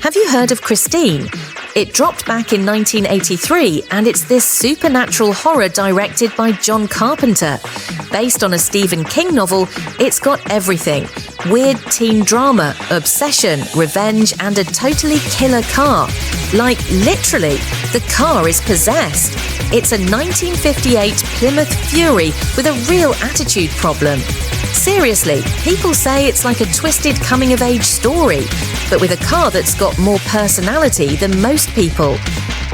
Have you heard of Christine? It dropped back in 1983, and it's this supernatural horror directed by John Carpenter. Based on a Stephen King novel, it's got everything. Weird teen drama, obsession, revenge, and a totally killer car. Like, literally, the car is possessed. It's a 1958 Plymouth Fury with a real attitude problem. Seriously, people say it's like a twisted coming-of-age story, but with a car that's got more personality than most people.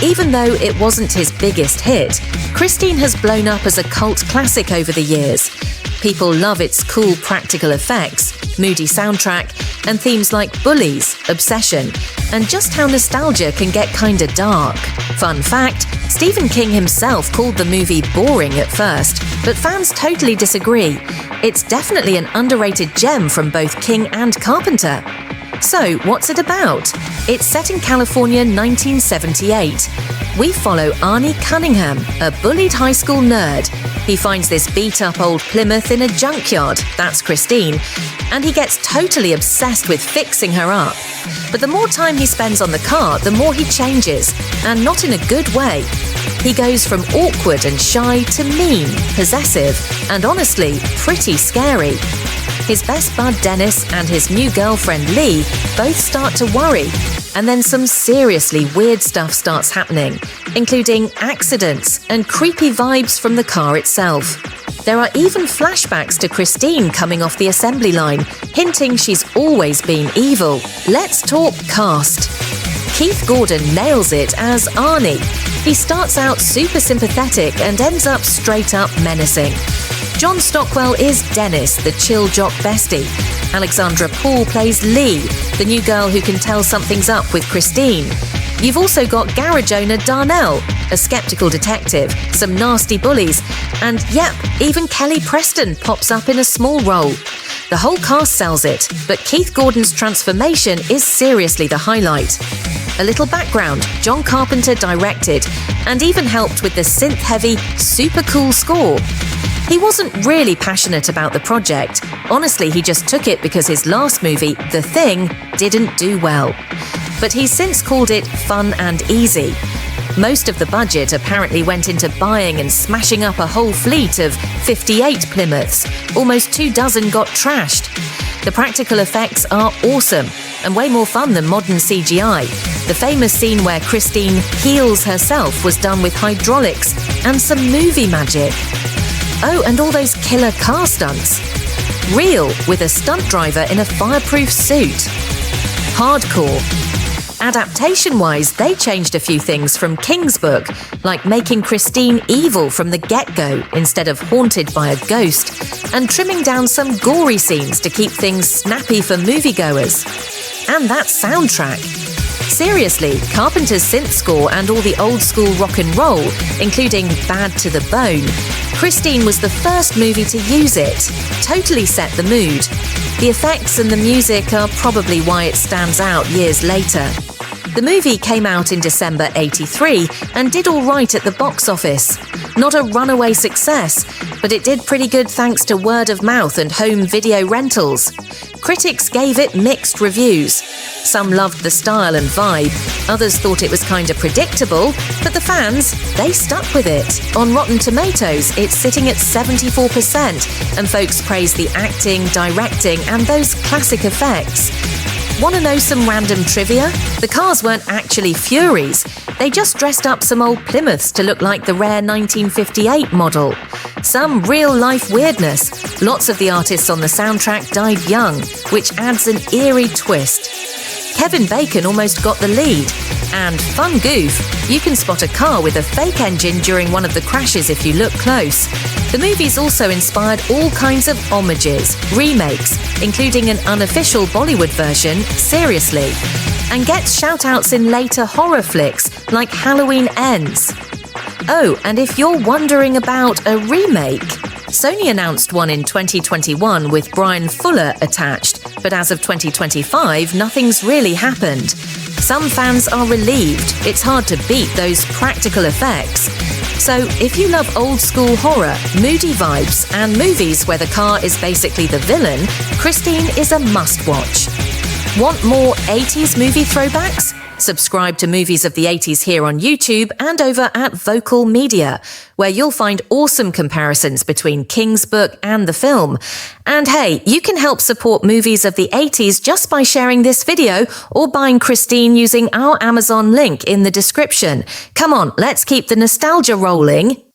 Even though it wasn't his biggest hit, Christine has blown up as a cult classic over the years. People love its cool practical effects, moody soundtrack, and themes like bullies, obsession, and just how nostalgia can get kinda dark. Fun fact, Stephen King himself called the movie boring at first, but fans totally disagree. It's definitely an underrated gem from both King and Carpenter. So, what's it about? It's set in California 1978. We follow Arnie Cunningham, a bullied high school nerd. He finds this beat-up old Plymouth in a junkyard, that's Christine, and he gets totally obsessed with fixing her up. But the more time he spends on the car, the more he changes, and not in a good way. He goes from awkward and shy to mean, possessive, and honestly, pretty scary. His best bud Dennis and his new girlfriend Lee both start to worry, and then some seriously weird stuff starts happening, including accidents and creepy vibes from the car itself. There are even flashbacks to Christine coming off the assembly line, hinting she's always been evil. Let's talk cast. Keith Gordon nails it as Arnie. He starts out super sympathetic and ends up straight up menacing. John Stockwell is Dennis, the chill jock bestie. Alexandra Paul plays Lee, the new girl who can tell something's up with Christine. You've also got garage owner Darnell, a skeptical detective, some nasty bullies, and yep, even Kelly Preston pops up in a small role. The whole cast sells it, but Keith Gordon's transformation is seriously the highlight. A little background, John Carpenter directed, and even helped with the synth-heavy, super cool score. He wasn't really passionate about the project. Honestly, he just took it because his last movie, The Thing, didn't do well. But he's since called it fun and easy. Most of the budget apparently went into buying and smashing up a whole fleet of 58 Plymouths. Almost 24 got trashed. The practical effects are awesome and way more fun than modern CGI. The famous scene where Christine heals herself was done with hydraulics and some movie magic. Oh, and all those killer car stunts. Real, with a stunt driver in a fireproof suit. Hardcore. Adaptation-wise, they changed a few things from King's book, like making Christine evil from the get-go instead of haunted by a ghost, and trimming down some gory scenes to keep things snappy for moviegoers. And that soundtrack. Seriously, Carpenter's synth score and all the old-school rock and roll, including Bad to the Bone. Christine was the first movie to use it. Totally set the mood. The effects and the music are probably why it stands out years later. The movie came out in December '83 and did all right at the box office. Not a runaway success, but it did pretty good thanks to word of mouth and home video rentals. Critics gave it mixed reviews. Some loved the style and vibe, others thought it was kinda predictable, but the fans, they stuck with it. On Rotten Tomatoes, it's sitting at 74%, and folks praise the acting, directing, and those classic effects. Want to know some random trivia? The cars weren't actually Furies. They just dressed up some old Plymouths to look like the rare 1958 model. Some real-life weirdness. Lots of the artists on the soundtrack died young, which adds an eerie twist. Kevin Bacon almost got the lead. And fun goof, you can spot a car with a fake engine during one of the crashes if you look close. The movie's also inspired all kinds of homages, remakes, including an unofficial Bollywood version, Seriously, and gets shout-outs in later horror flicks like Halloween Ends. Oh, and if you're wondering about a remake, Sony announced one in 2021 with Brian Fuller attached, but as of 2025, nothing's really happened. Some fans are relieved. It's hard to beat those practical effects. So if you love old-school horror, moody vibes, and movies where the car is basically the villain, Christine is a must-watch. Want more 80s movie throwbacks? Subscribe to Movies of the 80s here on YouTube and over at Vocal Media, where you'll find awesome comparisons between King's book and the film. And hey, you can help support Movies of the 80s just by sharing this video or buying Christine using our Amazon link in the description. Come on, let's keep the nostalgia rolling.